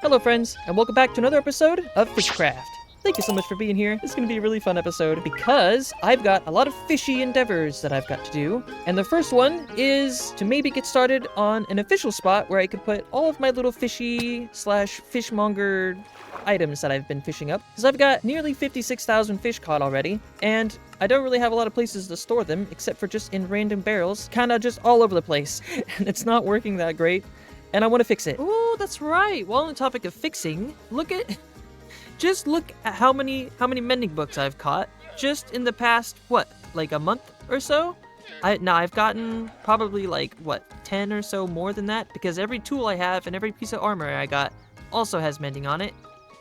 Hello friends, and welcome back to another episode of Fishcraft. Thank you so much for being here. This is going to be a really fun episode because I've got a lot of fishy endeavors that I've got to do. And the first one is to maybe get started on an official spot where I could put all of my little fishy slash fishmonger items that I've been fishing up. Because I've got nearly 56,000 fish caught already, and I don't really have a lot of places to store them except for just in random barrels, kind of just all over the place. And it's not working that great. And I want to fix it. Oh, that's right. Well, on the topic of fixing, just look at how many mending books I've caught just in the past, what, like a month or so? I've gotten probably like, what, 10 or so more than that, because every tool I have and every piece of armor I got also has mending on it.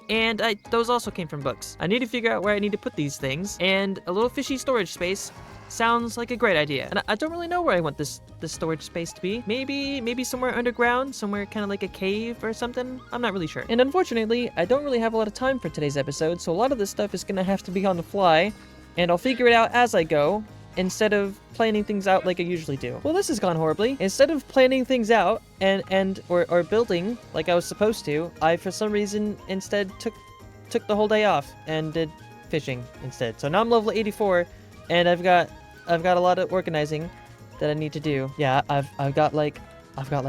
And those also came from books. I need to figure out where I need to put these things, and a little fishy storage space sounds like a great idea. And I don't really know where I want this storage space to be. Maybe somewhere underground, somewhere kind of like a cave or something. I'm not really sure. And unfortunately, I don't really have a lot of time for today's episode, so a lot of this stuff is gonna have to be on the fly, and I'll figure it out as I go, instead of planning things out like I usually do. Well, this has gone horribly. Instead of planning things out or building like I was supposed to, I for some reason instead took the whole day off and did fishing instead. So now I'm level 84, and I've got a lot of organizing that I need to do. Yeah, I've got like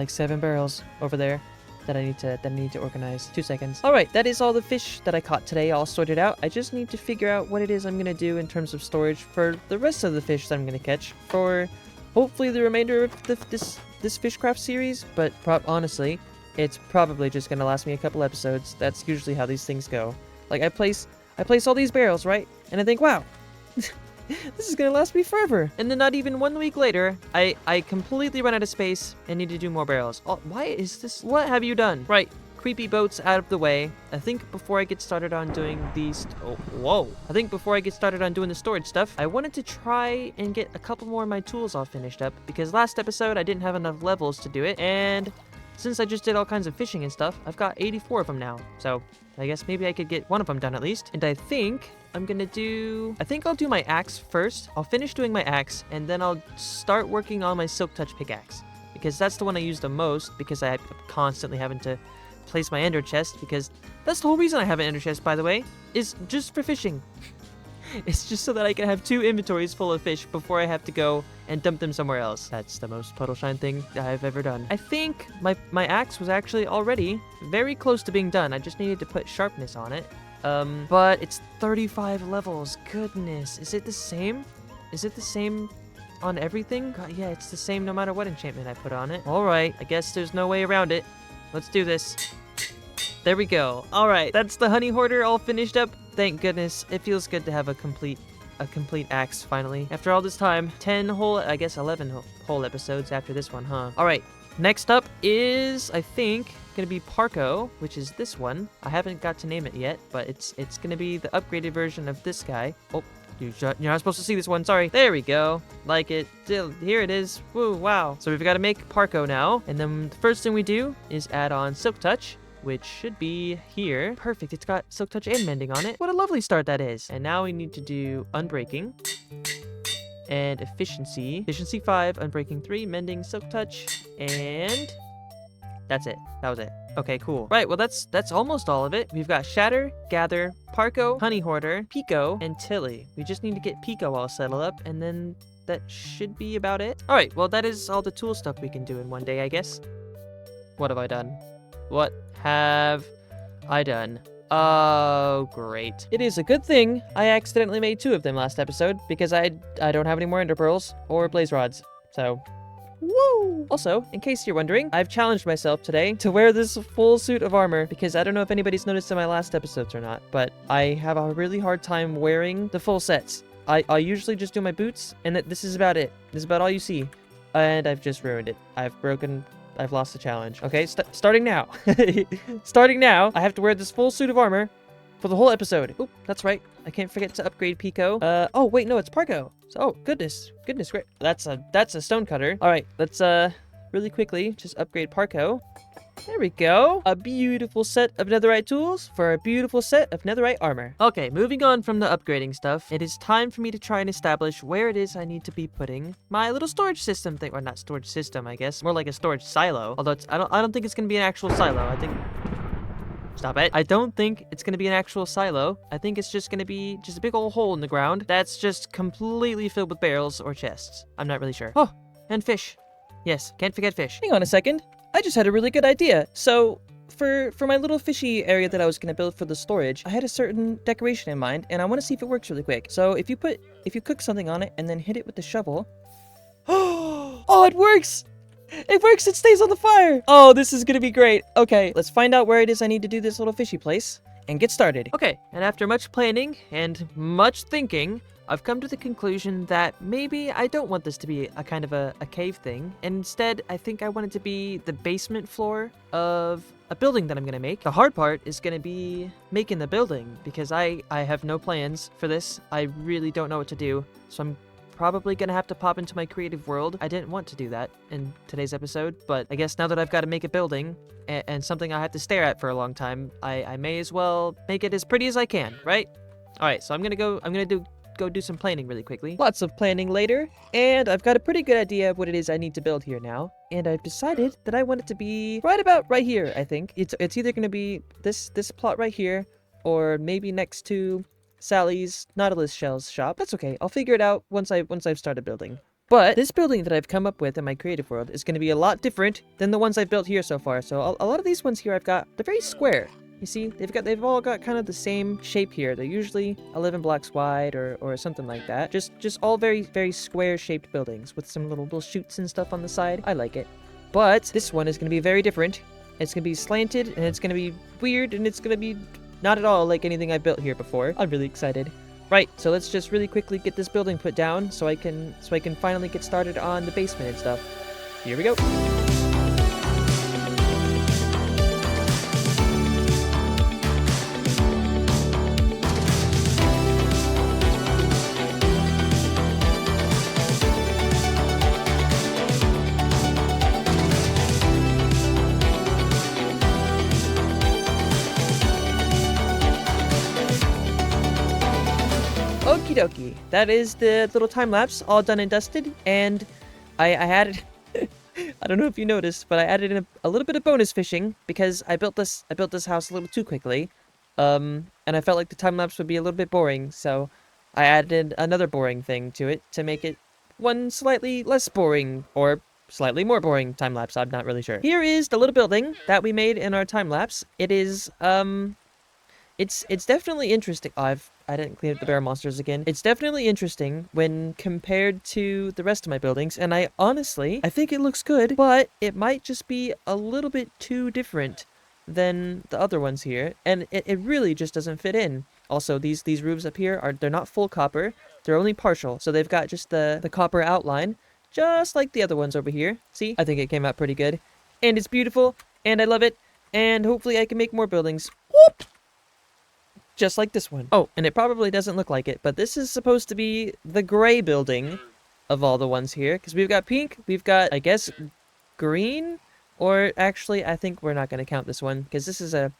7 barrels over there that I need to organize. 2 seconds. All right, that is all the fish that I caught today all sorted out. I just need to figure out what it is I'm gonna do in terms of storage for the rest of the fish that I'm gonna catch for hopefully the remainder of this Fishcraft series. But honestly, it's probably just gonna last me a couple episodes. That's usually how these things go. Like I place all these barrels, right? And I think, wow, this is gonna last me forever. And then not even 1 week later, I completely run out of space and need to do more barrels. Oh, why is this? What have you done? Right, creepy boats out of the way. I think before I get started on doing these, I think before I get started on doing the storage stuff, I wanted to try and get a couple more of my tools all finished up, because last episode I didn't have enough levels to do it, and since I just did all kinds of fishing and stuff, I've got 84 of them now. So I guess maybe I could get one of them done at least. And I think I'll do my axe first. I'll finish doing my axe, and then I'll start working on my silk touch pickaxe, because that's the one I use the most, because I'm constantly having to place my ender chest, because that's the whole reason I have an ender chest, by the way, is just for fishing. It's just so that I can have 2 inventories full of fish before I have to go and dump them somewhere else. That's the most Puddleshine thing I've ever done. I think my axe was actually already very close to being done. I just needed to put sharpness on it. But it's 35 levels. Goodness. Is it the same? Is it the same on everything? God, yeah, it's the same no matter what enchantment I put on it. Alright, I guess there's no way around it. Let's do this. There we go. Alright, that's the honey hoarder all finished up. Thank goodness. It feels good to have a complete axe finally. After all this time, 11 whole episodes after this one, huh? Alright, next up is, I think, gonna be Parko, which is this one. I haven't got to name it yet, but it's gonna be the upgraded version of this guy. Oh, you're not supposed to see this one, sorry. There we go. Like it. Here it is. Woo, wow. So we've got to make Parko now, and then the first thing we do is add on Silk Touch, which should be here. Perfect, it's got Silk Touch and Mending on it. What a lovely start that is. And now we need to do Unbreaking and Efficiency. Efficiency 5, Unbreaking 3, Mending, Silk Touch, and that's it. That was it. Okay, cool. Right, well that's almost all of it. We've got Shatter, Gather, Parko, Honey Hoarder, Pico, and Tilly. We just need to get Pico all settled up, and then that should be about it. Alright, well that is all the tool stuff we can do in one day, I guess. What have I done? What have I done? Oh, great. It is a good thing I accidentally made 2 of them last episode, because I don't have any more ender pearls or blaze rods. So, woo! Also, in case you're wondering, I've challenged myself today to wear this full suit of armor, because I don't know if anybody's noticed in my last episodes or not, but I have a really hard time wearing the full sets. I usually just do my boots, and this is about it. This is about all you see. And I've just ruined it. I've lost the challenge. Okay, starting now. Starting now, I have to wear this full suit of armor for the whole episode. Oop, that's right. I can't forget to upgrade Pico. Oh, wait, no, it's Parko. So, oh, goodness, great. That's a stonecutter. All right, let's, really quickly just upgrade Parko. There we go. A beautiful set of netherite tools for a beautiful set of netherite armor. Okay, moving on from the upgrading stuff, it is time for me to try and establish where it is I need to be putting my little storage system thing. Or not storage system, I guess. More like a storage silo. Although I don't think it's going to be an actual silo. I think Stop it. I don't think it's gonna be an actual silo. I think it's just gonna be just a big old hole in the ground that's just completely filled with barrels or chests. I'm not really sure. Oh, and fish. Yes, can't forget fish. Hang on a second. I just had a really good idea. So, for my little fishy area that I was gonna build for the storage, I had a certain decoration in mind, and I want to see if it works really quick. So if you cook something on it and then hit it with the shovel, oh, it works! It works! It stays on the fire! Oh, this is gonna be great. Okay, let's find out where it is I need to do this little fishy place and get started. Okay, and after much planning and much thinking, I've come to the conclusion that maybe I don't want this to be a kind of a cave thing. Instead, I think I want it to be the basement floor of a building that I'm gonna make. The hard part is gonna be making the building because I have no plans for this. I really don't know what to do, so I'm probably gonna have to pop into my creative world. I didn't want to do that in today's episode, but I guess now that I've got to make a building and something I have to stare at for a long time, I may as well make it as pretty as I can, right? All right, so I'm gonna go do some planning really quickly. Lots of planning later, and I've got a pretty good idea of what it is I need to build here now. And I've decided that I want it to be right about right here, I think. It's either going to be this plot right here, or maybe next to Sally's Nautilus Shells shop. That's okay. I'll figure it out once I've started building. But this building that I've come up with in my creative world is going to be a lot different than the ones I've built here so far. So a lot of these ones here I've got, they're very square. You see, they've all got kind of the same shape here. They're usually 11 blocks wide or something like that. Just all very, very square-shaped buildings with some little chutes and stuff on the side. I like it. But this one is going to be very different. It's going to be slanted, and it's going to be weird, and it's going to be not at all like anything I've built here before. I'm really excited. Right, so let's just really quickly get this building put down so I can finally get started on the basement and stuff. Here we go. Okie dokie, that is the little time lapse all done and dusted, and I added, I don't know if you noticed, but I added in a little bit of bonus fishing because I built this house a little too quickly, and I felt like the time lapse would be a little bit boring, so I added another boring thing to it to make it one slightly less boring or slightly more boring time lapse. I'm not really sure. Here is the little building that we made in our time lapse. It is it's definitely interesting. I didn't clean up the bear monsters again. It's definitely interesting when compared to the rest of my buildings, and I think it looks good, but it might just be a little bit too different than the other ones here, and it really just doesn't fit in. Also, these roofs up here they're not full copper, they're only partial, so they've got just the copper outline, just like the other ones over here. See? I think it came out pretty good, and it's beautiful, and I love it, and hopefully I can make more buildings. Whoop! Just like this one. Oh, and it probably doesn't look like it, but this is supposed to be the gray building of all the ones here, because we've got pink, we've got, I guess, green, or actually, I think we're not going to count this one, because this is a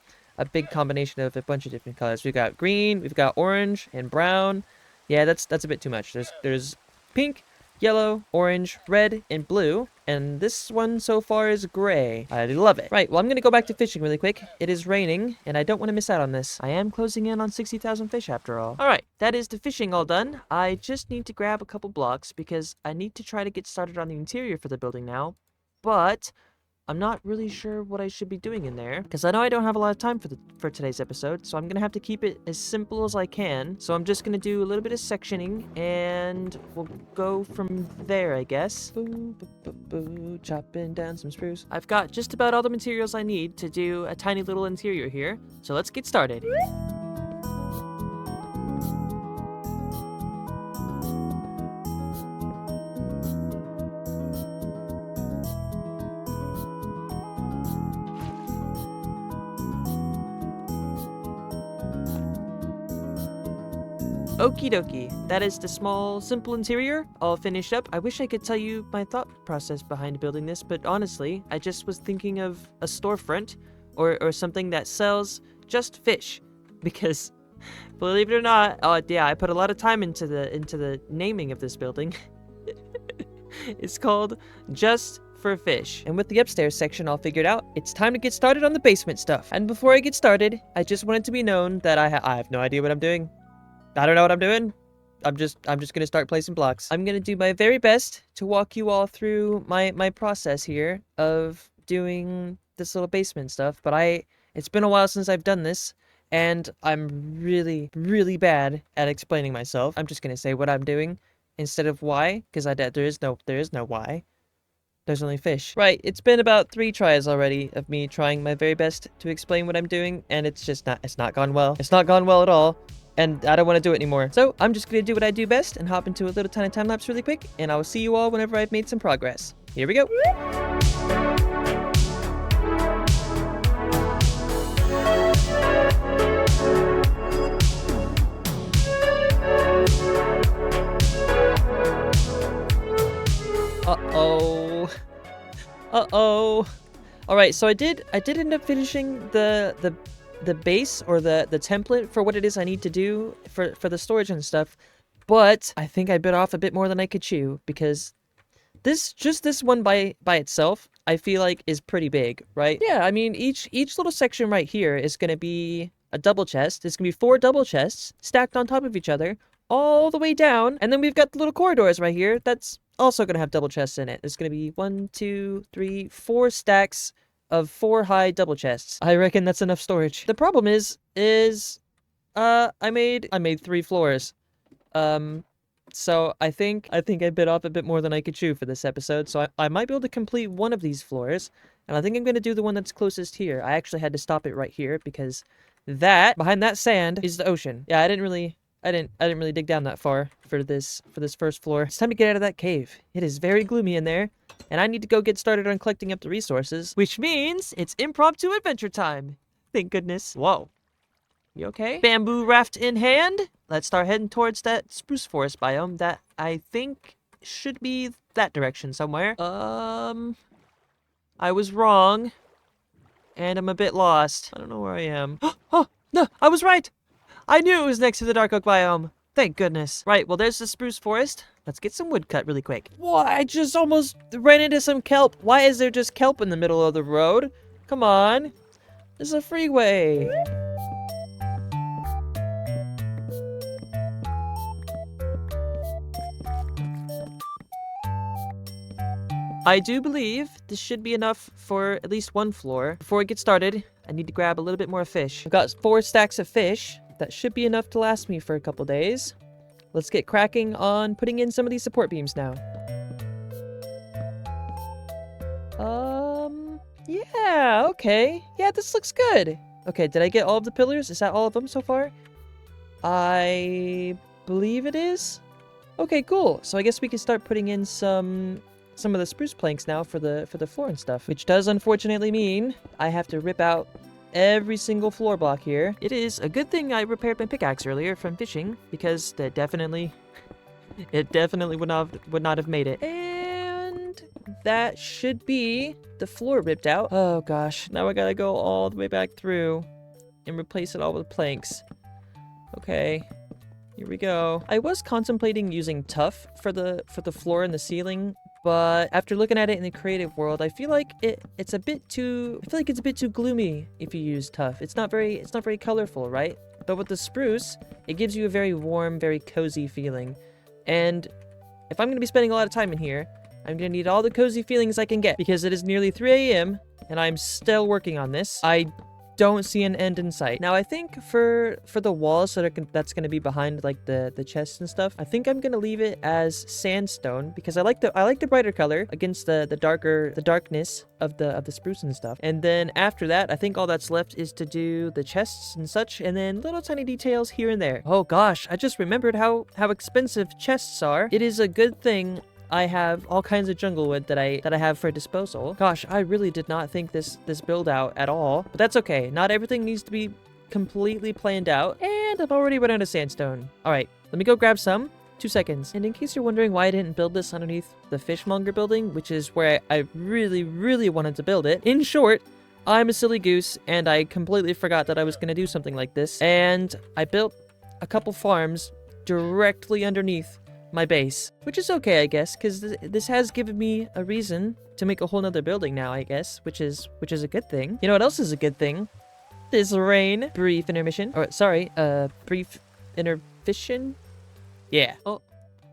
big combination of a bunch of different colors. We've got green, we've got orange, and brown. Yeah, that's a bit too much. There's pink, yellow, orange, red, and blue. And this one so far is gray. I love it. Right, well, I'm going to go back to fishing really quick. It is raining, and I don't want to miss out on this. I am closing in on 60,000 fish after all. All right, that is the fishing all done. I just need to grab a couple blocks because I need to try to get started on the interior for the building now. But I'm not really sure what I should be doing in there, because I know I don't have a lot of time for today's episode, so I'm going to have to keep it as simple as I can. So I'm just going to do a little bit of sectioning, and we'll go from there, I guess. Chopping down some spruce. I've got just about all the materials I need to do a tiny little interior here, so let's get started. Okie dokie, that is the small, simple interior, all finished up. I wish I could tell you my thought process behind building this, but honestly, I just was thinking of a storefront or something that sells just fish, because believe it or not, oh yeah, I put a lot of time into the naming of this building. It's called Just for fish. And with the upstairs section all figured out, it's time to get started on the basement stuff. And before I get started, I just want it to be known that I have no idea what I'm doing. I don't know what I'm doing. I'm just gonna start placing blocks. I'm gonna do my very best to walk you all through my process here of doing this little basement stuff, but it's been a while since I've done this, and I'm really, really bad at explaining myself. I'm just gonna say what I'm doing instead of why, because there is no why. There's only fish. Right, it's been about 3 tries already of me trying my very best to explain what I'm doing, and it's not gone well. It's not gone well at all. And I don't want to do it anymore. So I'm just going to do what I do best and hop into a little tiny time lapse really quick. And I will see you all whenever I've made some progress. Here we go. Uh-oh. Uh-oh. All right, so I did end up finishing the base or the template for what it is I need to do for the storage and stuff, but I think I bit off a bit more than I could chew, because this one by itself I feel like is pretty big, right? Yeah, I mean each little section right here is going to be a double chest. There's going to be 4 double chests stacked on top of each other all the way down, and then we've got the little corridors right here that's also going to have double chests in it. There's going to be 1, 2, 3, 4 stacks of 4 high double chests. I reckon that's enough storage. The problem is I made 3 floors. So I think I bit off a bit more than I could chew for this episode, so I might be able to complete one of these floors, and I think I'm going to do the one that's closest here. I actually had to stop it right here because behind that sand is the ocean. Yeah, I didn't really dig down that far for this first floor. It's time to get out of that cave. It is very gloomy in there, and I need to go get started on collecting up the resources, which means it's impromptu adventure time. Thank goodness. Whoa. You okay? Bamboo raft in hand. Let's start heading towards that spruce forest biome that I think should be that direction somewhere. I was wrong, and I'm a bit lost. I don't know where I am. Oh, no, I was right. I knew it was next to the dark oak biome. Thank goodness. Right, well, there's the spruce forest. Let's get some wood cut really quick. Whoa, I just almost ran into some kelp. Why is there just kelp in the middle of the road? Come on. There's a freeway. I do believe this should be enough for at least 1 floor. Before I get started, I need to grab a little bit more fish. I've got 4 stacks of fish. That should be enough to last me for a couple days. Let's get cracking on putting in some of these support beams now. Yeah, okay. Yeah, this looks good. Okay, did I get all of the pillars? Is that all of them so far? I believe it is. Okay, cool. So I guess we can start putting in some of the spruce planks now for the floor and stuff, which does unfortunately mean I have to rip out every single floor block here. It is a good thing I repaired my pickaxe earlier from fishing, because it definitely would not have made it. And that should be the floor ripped out. Oh gosh, now I gotta go all the way back through and replace it all with planks. Okay, here we go. I was contemplating using tuff for the floor and the ceiling, but after looking at it in the creative world, I feel like it's a bit too gloomy if you use tuff. It's not very colorful, right? But with the spruce, it gives you a very warm, very cozy feeling. And if I'm going to be spending a lot of time in here, I'm going to need all the cozy feelings I can get, because it is nearly 3 a.m. and I'm still working on this. I don't see an end in sight. Now, I think for the walls that's going to be behind like the chests and stuff, I think I'm going to leave it as sandstone, because I like the brighter color against the darkness of the spruce and stuff. And then after that, I think all that's left is to do the chests and such, and then little tiny details here and there. Oh gosh, I just remembered how expensive chests are. It is a good thing I have all kinds of jungle wood that I have for disposal. Gosh, I really did not think this build out at all, but that's okay. Not everything needs to be completely planned out, and I've already run out of sandstone. All right, let me go grab some. 2 seconds. And in case you're wondering why I didn't build this underneath the fishmonger building, which is where I really, really wanted to build it, in short, I'm a silly goose, and I completely forgot that I was going to do something like this, and I built a couple farms directly underneath my base, which is okay, I guess, because this has given me a reason to make a whole nother building now, I guess, which is a good thing. You know what else is a good thing? This rain. Brief intermission. Or, sorry, brief intermission? Yeah. Oh,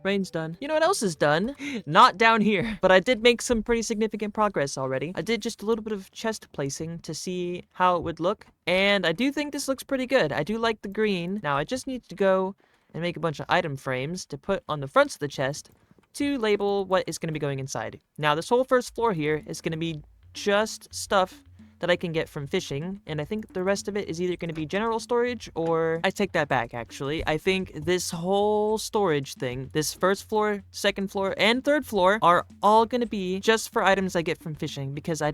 rain's done. You know what else is done? Not down here. But I did make some pretty significant progress already. I did just a little bit of chest placing to see how it would look. And I do think this looks pretty good. I do like the green. Now, I just need to go and make a bunch of item frames to put on the fronts of the chest to label what is going to be going inside. Now, this whole first floor here is going to be just stuff that I can get from fishing, and I think the rest of it is either going to be general storage, or I take that back, actually. I think this whole storage thing, this first floor, second floor, and third floor are all going to be just for items I get from fishing, because I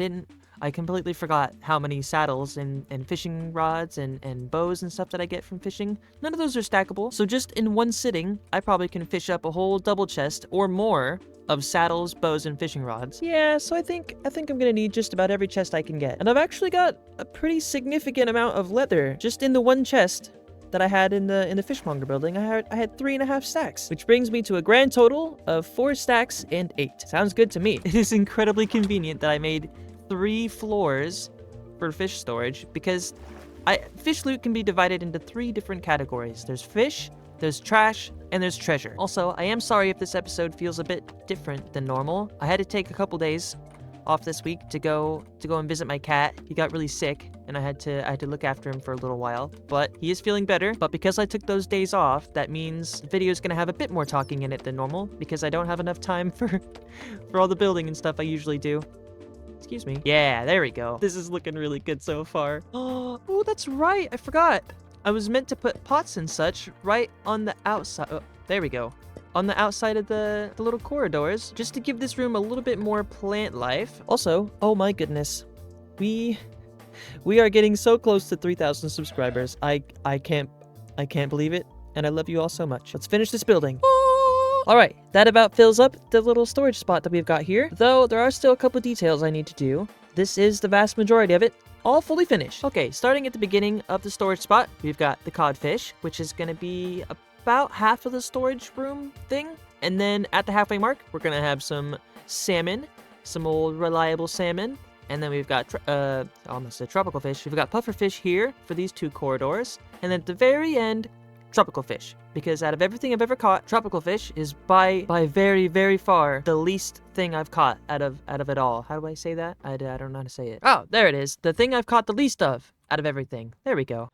completely forgot how many saddles and fishing rods and bows and stuff that I get from fishing. None of those are stackable, so just in one sitting, I probably can fish up a whole double chest or more of saddles, bows, and fishing rods. Yeah, so I think I'm gonna need just about every chest I can get. And I've actually got a pretty significant amount of leather just in the one chest that I had in the fishmonger building. I had 3.5 stacks, which brings me to a grand total of 4 stacks and 8. Sounds good to me. It is incredibly convenient that I made 3 floors for fish storage, because fish loot can be divided into 3 different categories. There's fish, there's trash, and there's treasure. Also, I am sorry if this episode feels a bit different than normal. I had to take a couple days off this week to go and visit my cat. He got really sick, and I had to look after him for a little while, but he is feeling better. But because I took those days off, that means the video is gonna have a bit more talking in it than normal, because I don't have enough time for all the building and stuff I usually do. Excuse me. Yeah, there we go. This is looking really good so far. Oh, that's right. I forgot. I was meant to put pots and such right on the outside. Oh, there we go. On the outside of the little corridors, just to give this room a little bit more plant life. Also, oh my goodness, we are getting so close to 3,000 subscribers. I can't believe it, and I love you all so much. Let's finish this building. Alright, that about fills up the little storage spot that we've got here, though there are still a couple details I need to do. This is the vast majority of it, all fully finished. Okay, starting at the beginning of the storage spot, we've got the codfish, which is going to be about half of the storage room thing. And then at the halfway mark, we're going to have some salmon, some old reliable salmon. And then we've got, almost said tropical fish. We've got pufferfish here for these 2 corridors. And then at the very end, tropical fish, because out of everything I've ever caught, tropical fish is by very, very far the least thing I've caught out of it all. How do I say that? I don't know how to say it. Oh, there it is. The thing I've caught the least of out of everything. There we go.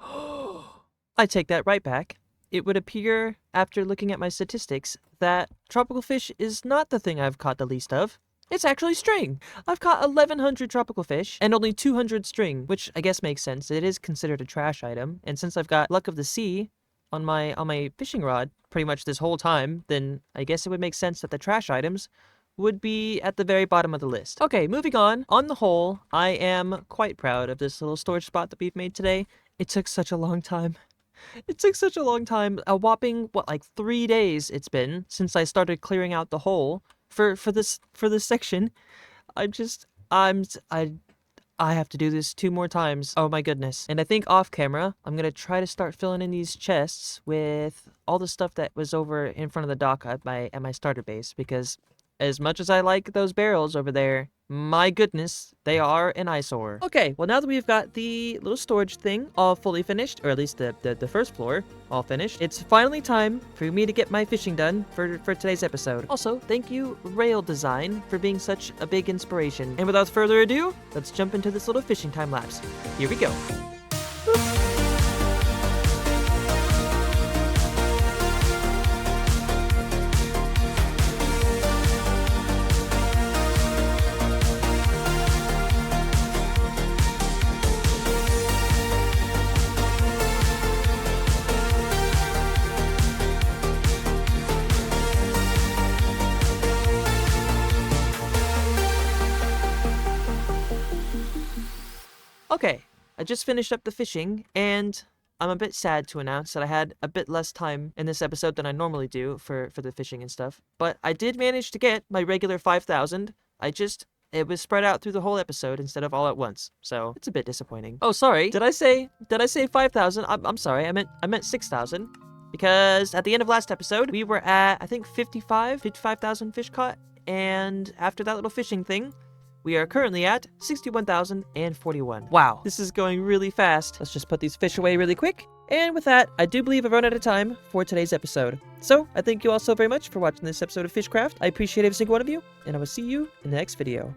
I take that right back. It would appear, after looking at my statistics, that tropical fish is not the thing I've caught the least of. It's actually string. I've caught 1,100 tropical fish and only 200 string, which I guess makes sense. It is considered a trash item, and since I've got luck of the sea on my fishing rod pretty much this whole time, then I guess it would make sense that the trash items would be at the very bottom of the list. Okay, moving on. On the whole, I am quite proud of this little storage spot that we've made today. It took such a long time. It took such a long time. A whopping, like 3 days it's been since I started clearing out the hole for this section. I have to do this 2 more times. Oh my goodness. And I think off camera, I'm going to try to start filling in these chests with all the stuff that was over in front of the dock at my starter base, because as much as I like those barrels over there, my goodness, they are an eyesore. Okay, well now that we've got the little storage thing all fully finished, or at least the first floor all finished, it's finally time for me to get my fishing done for today's episode. Also, thank you, Rail Design, for being such a big inspiration. And without further ado, let's jump into this little fishing time lapse. Here we go. Boop. Okay, I just finished up the fishing, and I'm a bit sad to announce that I had a bit less time in this episode than I normally do for the fishing and stuff. But I did manage to get my regular 5,000. It was spread out through the whole episode instead of all at once, so it's a bit disappointing. Oh, sorry. Did I say 5,000? I'm sorry. I meant 6,000, because at the end of last episode, we were at, I think, 55,000 fish caught, and after that little fishing thing, we are currently at 61,041. Wow, this is going really fast. Let's just put these fish away really quick. And with that, I do believe I've run out of time for today's episode. So, I thank you all so very much for watching this episode of Fishcraft. I appreciate every single one of you, and I will see you in the next video.